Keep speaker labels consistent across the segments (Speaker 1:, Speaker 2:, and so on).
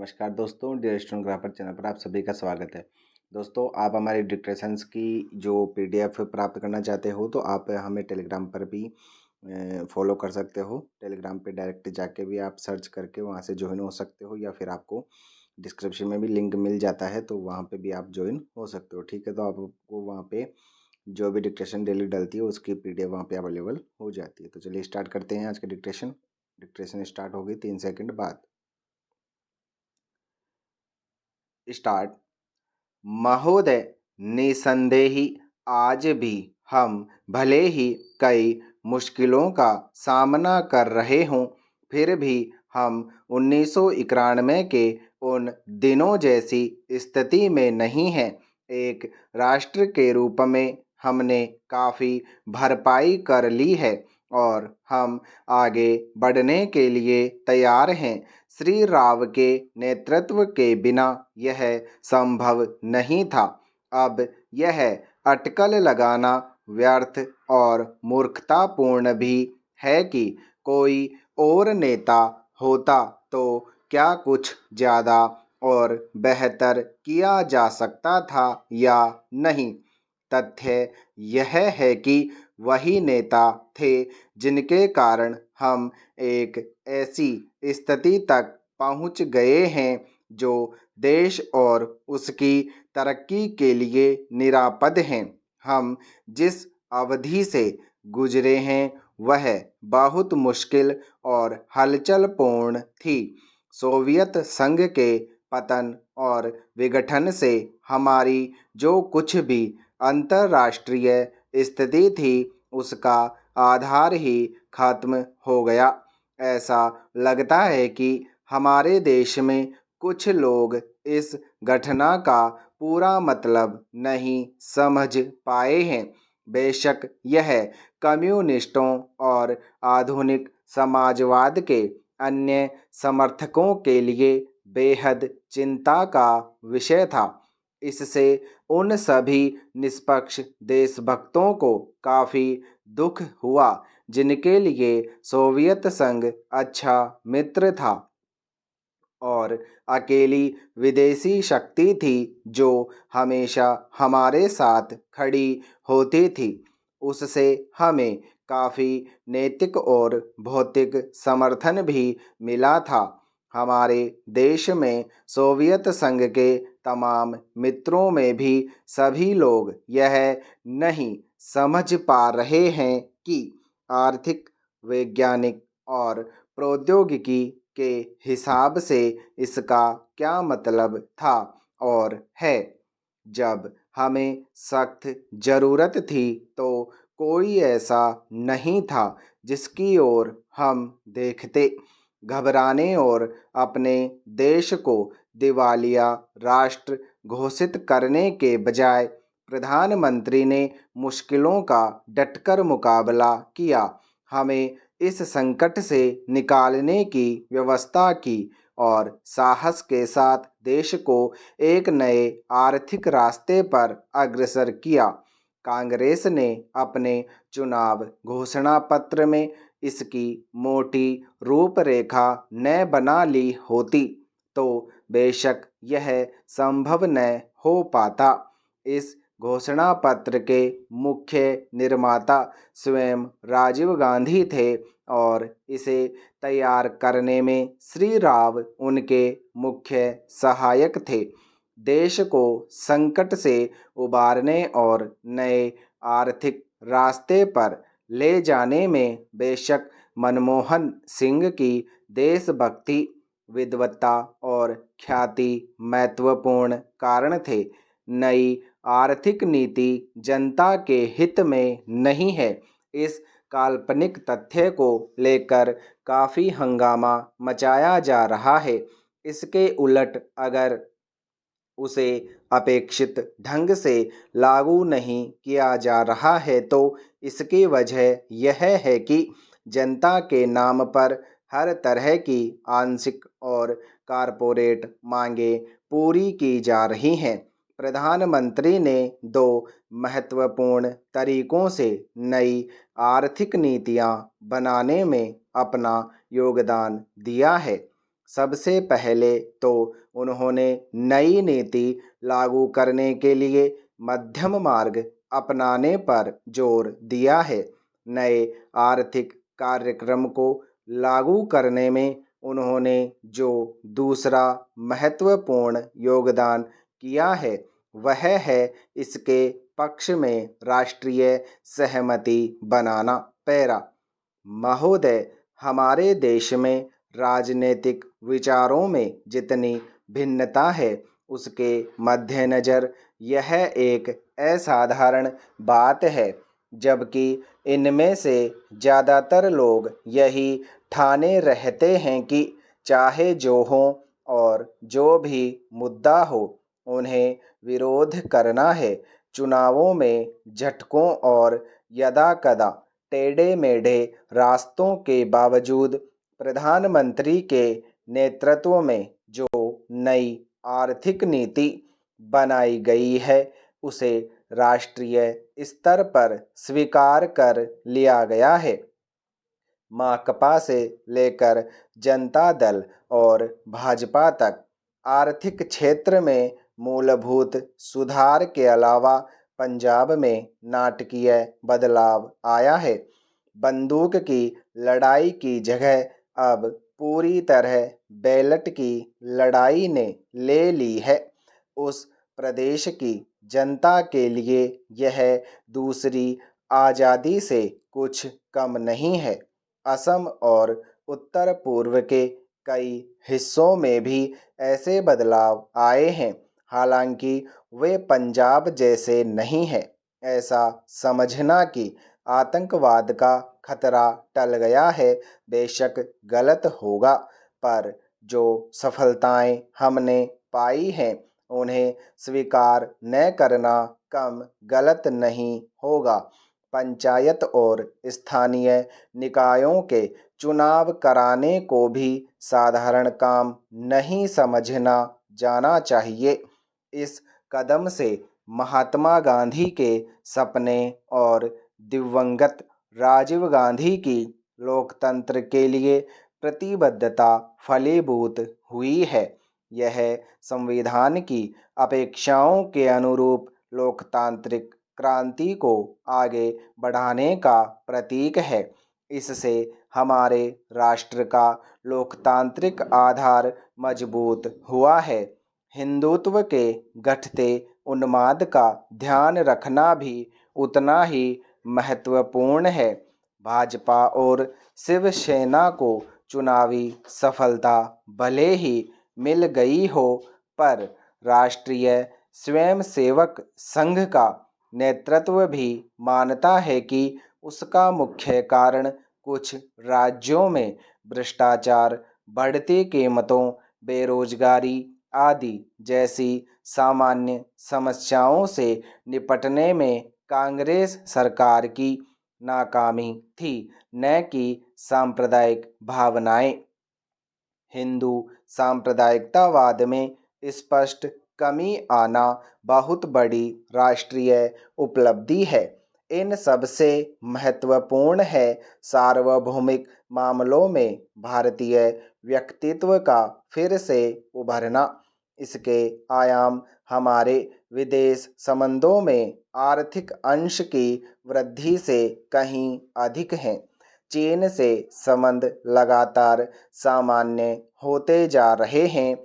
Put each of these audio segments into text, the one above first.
Speaker 1: नमस्कार दोस्तों, dear stenographer channel पर आप सभी का स्वागत है। दोस्तों, आप हमारी डिक्टेशंस की जो पीडीएफ प्राप्त करना चाहते हो तो आप हमें टेलीग्राम पर भी फॉलो कर सकते हो। टेलीग्राम पे डायरेक्ट जाके भी आप सर्च करके वहाँ से ज्वाइन हो सकते हो, या फिर आपको डिस्क्रिप्शन में भी लिंक मिल जाता है तो वहाँ पे भी आप ज्वाइन हो सकते हो। ठीक है, तो आपको वहाँ पे जो भी डिक्टेशन डेली डलती है उसकी पीडीएफ वहाँ पे अवेलेबल हो जाती है। तो चलिए स्टार्ट करते हैं आज का डिक्टेशन। डिक्टेशन स्टार्ट होगी 3 सेकंड बाद। स्टार्ट। महोदय, निसंदेही आज भी हम भले ही कई मुश्किलों का सामना कर रहे हों, फिर भी हम 1991 के उन दिनों जैसी स्थिति में नहीं हैं। एक राष्ट्र के रूप में हमने काफ़ी भरपाई कर ली है और हम आगे बढ़ने के लिए तैयार हैं। श्री राव के नेतृत्व के बिना यह संभव नहीं था। अब यह अटकल लगाना व्यर्थ और मूर्खतापूर्ण भी है कि कोई और नेता होता तो क्या कुछ ज़्यादा और बेहतर किया जा सकता था या नहीं। तथ्य यह है कि वही नेता थे जिनके कारण हम एक ऐसी स्थिति तक पहुंच गए हैं जो देश और उसकी तरक्की के लिए निरापद हैं। हम जिस अवधि से गुजरे हैं वह बहुत मुश्किल और हलचलपूर्ण थी। सोवियत संघ के पतन और विघटन से हमारी जो कुछ भी अंतर्राष्ट्रीय स्थिति थी उसका आधार ही खत्म हो गया। ऐसा लगता है कि हमारे देश में कुछ लोग इस घटना का पूरा मतलब नहीं समझ पाए हैं। बेशक यह कम्युनिस्टों और आधुनिक समाजवाद के अन्य समर्थकों के लिए बेहद चिंता का विषय था। इससे उन सभी निष्पक्ष देशभक्तों को काफ़ी दुख हुआ जिनके लिए सोवियत संघ अच्छा मित्र था और अकेली विदेशी शक्ति थी जो हमेशा हमारे साथ खड़ी होती थी। उससे हमें काफ़ी नैतिक और भौतिक समर्थन भी मिला था। हमारे देश में सोवियत संघ के तमाम मित्रों में भी सभी लोग यह नहीं समझ पा रहे हैं कि आर्थिक, वैज्ञानिक और प्रौद्योगिकी के हिसाब से इसका क्या मतलब था और है। जब हमें सख्त ज़रूरत थी तो कोई ऐसा नहीं था जिसकी ओर हम देखते। घबराने और अपने देश को दिवालिया राष्ट्र घोषित करने के बजाय प्रधानमंत्री ने मुश्किलों का डटकर मुकाबला किया, हमें इस संकट से निकालने की व्यवस्था की और साहस के साथ देश को एक नए आर्थिक रास्ते पर अग्रसर किया। कांग्रेस ने अपने चुनाव घोषणा पत्र में इसकी मोटी रूपरेखा न बना ली होती तो बेशक यह संभव न हो पाता। इस घोषणा पत्र के मुख्य निर्माता स्वयं राजीव गांधी थे और इसे तैयार करने में श्री राव उनके मुख्य सहायक थे। देश को संकट से उबारने और नए आर्थिक रास्ते पर ले जाने में बेशक मनमोहन सिंह की देशभक्ति, विद्वत्ता और ख्याति महत्वपूर्ण कारण थे। नई आर्थिक नीति जनता के हित में नहीं है। इस काल्पनिक तथ्य को लेकर काफ़ी हंगामा मचाया जा रहा है। इसके उलट अगर उसे अपेक्षित ढंग से लागू नहीं किया जा रहा है तो इसकी वजह यह है कि जनता के नाम पर हर तरह की आंशिक और कारपोरेट मांगें पूरी की जा रही हैं। प्रधानमंत्री ने दो महत्वपूर्ण तरीकों से नई आर्थिक नीतियां बनाने में अपना योगदान दिया है। सबसे पहले तो उन्होंने नई नीति लागू करने के लिए मध्यम मार्ग अपनाने पर जोर दिया है। नए आर्थिक कार्यक्रम को लागू करने में उन्होंने जो दूसरा महत्वपूर्ण योगदान किया है वह है इसके पक्ष में राष्ट्रीय सहमति बनाना। पैरा। महोदय, हमारे देश में राजनीतिक विचारों में जितनी भिन्नता है उसके मद्देनज़र यह एक असाधारण बात है, जबकि इनमें से ज़्यादातर लोग यही ठाने रहते हैं कि चाहे जो हो और जो भी मुद्दा हो उन्हें विरोध करना है। चुनावों में झटकों और यदाकदा टेढ़े मेढ़े रास्तों के बावजूद प्रधानमंत्री के नेतृत्व में जो नई आर्थिक नीति बनाई गई है उसे राष्ट्रीय स्तर पर स्वीकार कर लिया गया है। माकपा से लेकर जनता दल और भाजपा तक आर्थिक क्षेत्र में मूलभूत सुधार के अलावा पंजाब में नाटकीय बदलाव आया है। बंदूक की लड़ाई की जगह अब पूरी तरह बैलेट की लड़ाई ने ले ली है। उस प्रदेश की जनता के लिए यह दूसरी आज़ादी से कुछ कम नहीं है। असम और उत्तर पूर्व के कई हिस्सों में भी ऐसे बदलाव आए हैं, हालांकि वे पंजाब जैसे नहीं हैं। ऐसा समझना कि आतंकवाद का खतरा टल गया है बेशक गलत होगा, पर जो सफलताएं हमने पाई हैं उन्हें स्वीकार न करना कम गलत नहीं होगा। पंचायत और स्थानीय निकायों के चुनाव कराने को भी साधारण काम नहीं समझना जाना चाहिए। इस कदम से महात्मा गांधी के सपने और दिवंगत राजीव गांधी की लोकतंत्र के लिए प्रतिबद्धता फलीभूत हुई है। यह संविधान की अपेक्षाओं के अनुरूप लोकतांत्रिक क्रांति को आगे बढ़ाने का प्रतीक है। इससे हमारे राष्ट्र का लोकतांत्रिक आधार मजबूत हुआ है। हिंदुत्व के घटते उन्माद का ध्यान रखना भी उतना ही महत्वपूर्ण है। भाजपा और शिवसेना को चुनावी सफलता भले ही मिल गई हो, पर राष्ट्रीय स्वयंसेवक संघ का नेतृत्व भी मानता है कि उसका मुख्य कारण कुछ राज्यों में भ्रष्टाचार, बढ़ती कीमतों, बेरोजगारी आदि जैसी सामान्य समस्याओं से निपटने में कांग्रेस सरकार की नाकामी थी, न कि सांप्रदायिक भावनाएं। हिंदू सांप्रदायिकतावाद में स्पष्ट कमी आना बहुत बड़ी राष्ट्रीय उपलब्धि है। इन सबसे महत्वपूर्ण है सार्वभौमिक मामलों में भारतीय व्यक्तित्व का फिर से उभरना। इसके आयाम हमारे विदेश संबंधों में आर्थिक अंश की वृद्धि से कहीं अधिक हैं। चीन से संबंध लगातार सामान्य होते जा रहे हैं।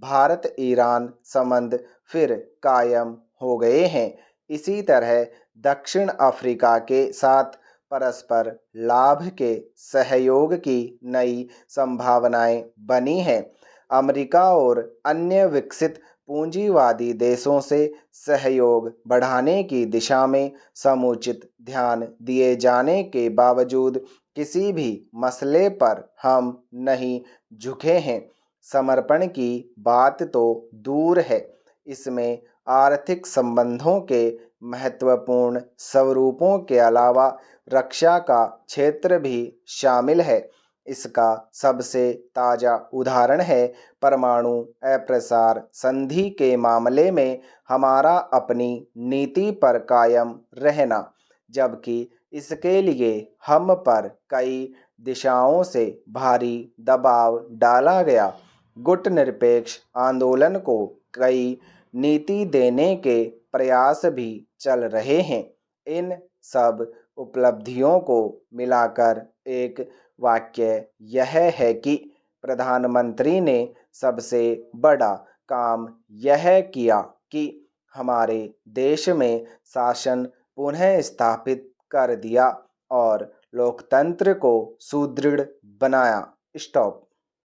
Speaker 1: भारत ईरान संबंध फिर कायम हो गए हैं। इसी तरह दक्षिण अफ्रीका के साथ परस्पर लाभ के सहयोग की नई संभावनाएं बनी हैं। अमेरिका और अन्य विकसित पूंजीवादी देशों से सहयोग बढ़ाने की दिशा में समुचित ध्यान दिए जाने के बावजूद किसी भी मसले पर हम नहीं झुके हैं। समर्पण की बात तो दूर है, इसमें आर्थिक संबंधों के महत्वपूर्ण स्वरूपों के अलावा रक्षा का क्षेत्र भी शामिल है। इसका सबसे ताज़ा उदाहरण है परमाणु अप्रसार संधि के मामले में हमारा अपनी नीति पर कायम रहना, जबकि इसके लिए हम पर कई दिशाओं से भारी दबाव डाला गया। गुटनिरपेक्ष आंदोलन को कई नीति देने के प्रयास भी चल रहे हैं। इन सब उपलब्धियों को मिलाकर एक वाक्य यह है कि प्रधानमंत्री ने सबसे बड़ा काम यह किया कि हमारे देश में शासन पुनः स्थापित कर दिया और लोकतंत्र को सुदृढ़ बनाया। स्टॉप।